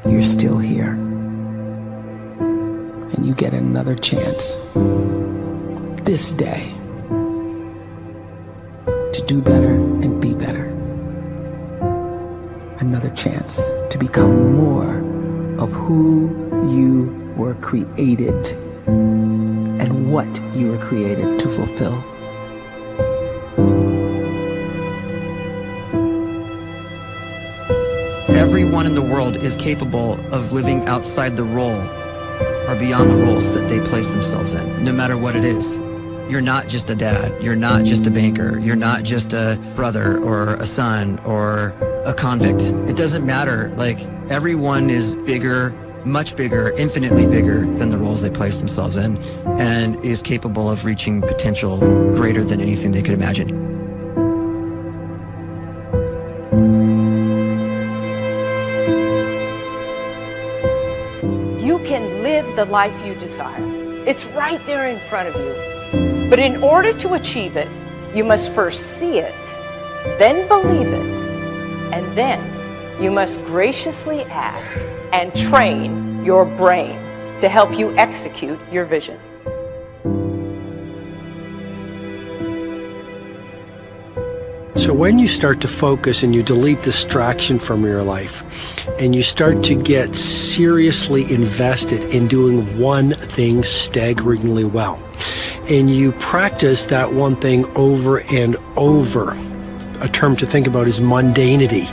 you're still here. And you get another chance this day to do better and be better. Another chance to become more of who you were created and what you were created to fulfill. Everyone in the world is capable of living outside the role or beyond the roles that they place themselves in, no matter what it is. You're not just a dad, you're not just a banker, you're not just a brother or a son or a convict. It doesn't matter. Like, everyone is bigger, much bigger, infinitely bigger than the roles they place themselves in, and is capable of reaching potential greater than anything they could imagine. You can live the life you desire. It's right there in front of you. But in order to achieve it, you must first see it, then believe it, and then you must graciously ask and train your brain to help you execute your vision. So when you start to focus and you delete distraction from your life, and you start to get seriously invested in doing one thing staggeringly well, and you practice that one thing over and over, a term to think about is mundanity.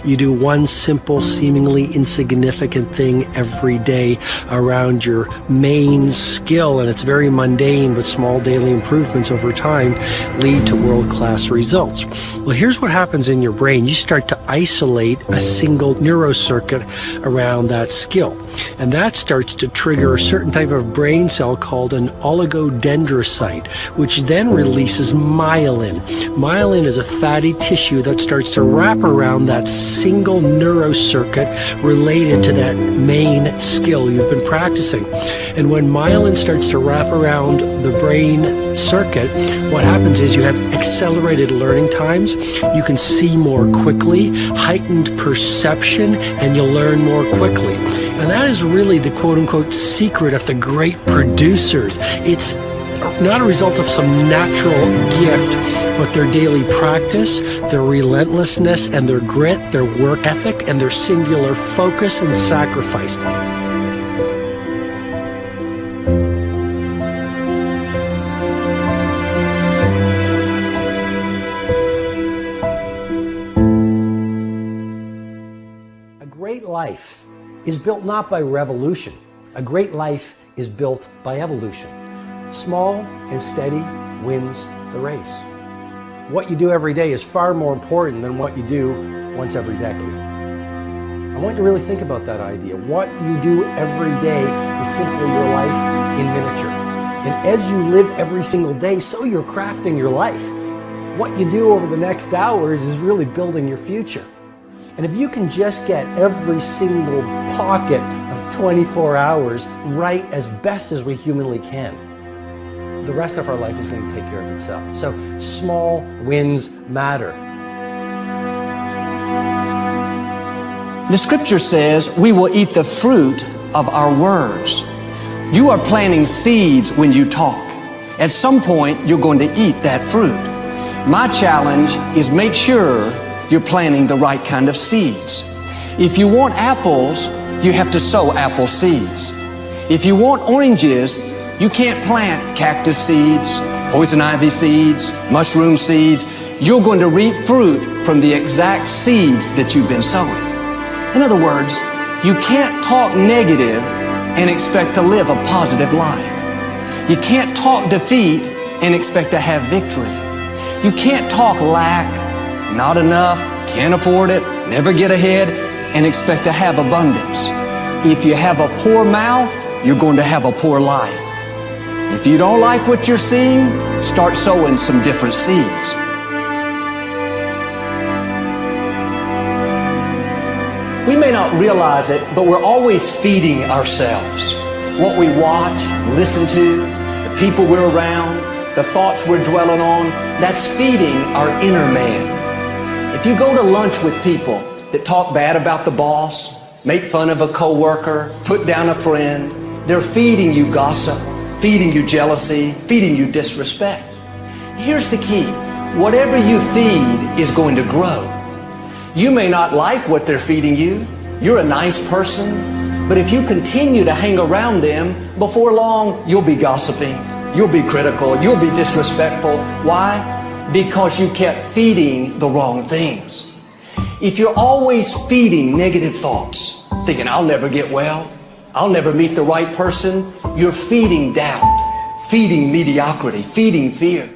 You do one simple, seemingly insignificant thing every day around your main skill, and it's very mundane, but small daily improvements over time lead to world-class results. Well, here's what happens in your brain. You start to isolate a single neurocircuit around that skill, and that starts to trigger a certain type of brain cell called an oligodendrocyte, which then releases myelin. Myelin is a fatty tissue that starts to wrap around that single neurocircuit related to that main skill you've been practicing. And when myelin starts to wrap around the brain circuit, what happens is you have accelerated learning times, you can see more quickly, heightened perception, and you'll learn more quickly. And that is really the quote-unquote secret of the great producers. It's not a result of some natural gift, but their daily practice, their relentlessness and their grit, their work ethic, and their singular focus and sacrifice. A great life is built not by revolution. A great life is built by evolution. Small and steady wins the race. What you do every day is far more important than what you do once every decade. I want you to really think about that idea. What you do every day is simply your life in miniature. And as you live every single day, so you're crafting your life. What you do over the next hours is really building your future. And if you can just get every single pocket of 24 hours right as best as we humanly can, the rest of our life is going to take care of itself. So small wins matter. The scripture says we will eat the fruit of our words. You are planting seeds when you talk. At some point, you're going to eat that fruit. My challenge is make sure you're planting the right kind of seeds. If you want apples, you have to sow apple seeds. If you want oranges, you can't plant cactus seeds, poison ivy seeds, mushroom seeds. You're going to reap fruit from the exact seeds that you've been sowing. In other words, you can't talk negative and expect to live a positive life. You can't talk defeat and expect to have victory. You can't talk lack, not enough, can't afford it, never get ahead, and expect to have abundance. If you have a poor mouth, you're going to have a poor life. If you don't like what you're seeing, start sowing some different seeds. We may not realize it, but we're always feeding ourselves. What we watch, listen to, the people we're around, the thoughts we're dwelling on, that's feeding our inner man. If you go to lunch with people that talk bad about the boss, make fun of a coworker, put down a friend. They're feeding you gossip, feeding you jealousy, feeding you disrespect. Here's the key. Whatever you feed is going to grow. You may not like what they're feeding you. You're a nice person. But if you continue to hang around them, before long, you'll be gossiping. You'll be critical. You'll be disrespectful. Why? Because you kept feeding the wrong things. If you're always feeding negative thoughts, thinking, I'll never get well, I'll never meet the right person, you're feeding doubt, feeding mediocrity, feeding fear.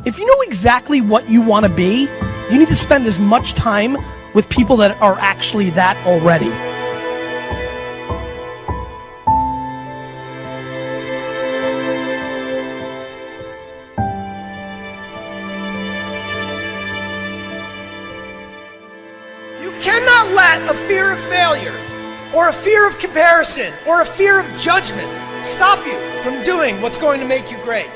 If you know exactly what you want to be, you need to spend as much time with people that are actually that already. You cannot let a fear of failure, or a fear of comparison, or a fear of judgment stop you from doing what's going to make you great.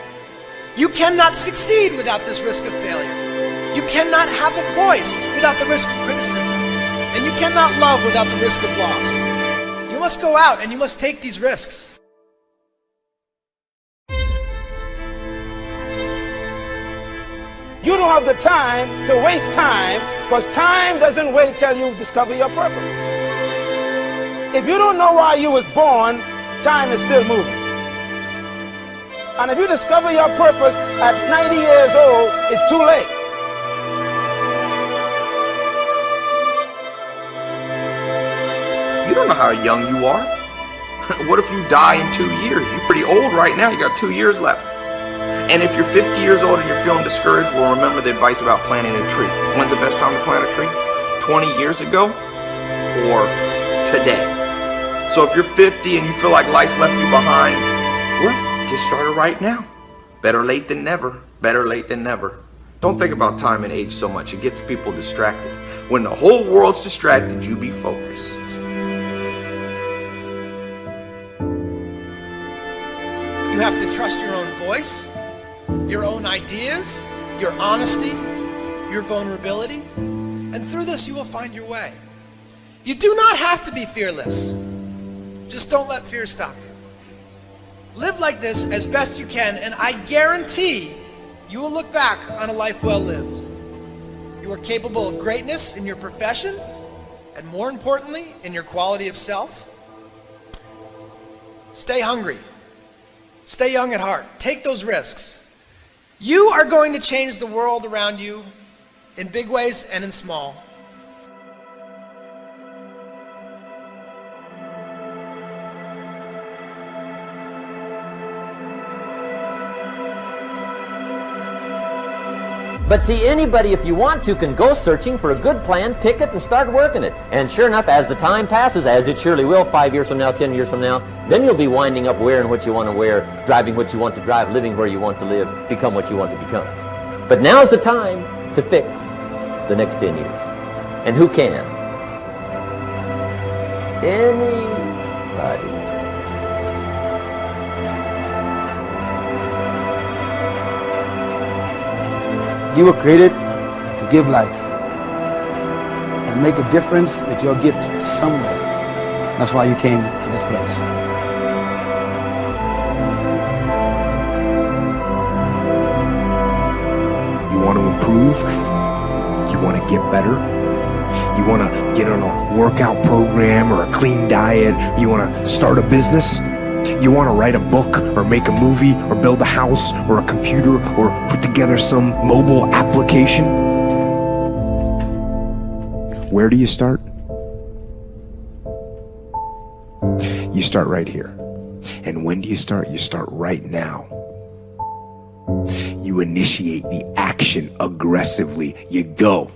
You cannot succeed without this risk of failure. You cannot have a voice without the risk of criticism. And you cannot love without the risk of loss. You must go out and you must take these risks. You don't have the time to waste time, because time doesn't wait till you discover your purpose. If you don't know why you was born, time is still moving. And if you discover your purpose at 90 years old, it's too late. You don't know how young you are. What if you die in 2 years? You're pretty old right now. You got 2 years left. And if you're 50 years old and you're feeling discouraged, well, remember the advice about planting a tree. When's the best time to plant a tree? 20 years ago or today? So if you're 50 and you feel like life left you behind, well, get started right now. Better late than never. Better late than never. Don't think about time and age so much. It gets people distracted. When the whole world's distracted, you be focused. You have to trust your own voice, your own ideas, your honesty, your vulnerability, and through this you will find your way. You do not have to be fearless. Just don't let fear stop you. Live like this as best you can, and I guarantee you will look back on a life well lived. You are capable of greatness in your profession, and more importantly, in your quality of self. Stay hungry. Stay young at heart. Take those risks. You are going to change the world around you in big ways and in small. But see, anybody, if you want to, can go searching for a good plan, pick it, and start working it. And sure enough, as the time passes, as it surely will, 5 years from now, 10 years from now, then you'll be winding up wearing what you want to wear, driving what you want to drive, living where you want to live, become what you want to become. But now's the time to fix the next 10 years. And who can? Anybody. You were created to give life and make a difference with your gift somewhere. That's why you came to this place. You want to improve? You want to get better? You want to get on a workout program or a clean diet? You want to start a business? You want to write a book or make a movie or build a house or a computer or put together some mobile application? Where do you start? You start right here. And when do you start? You start right now. You initiate the action aggressively. You go.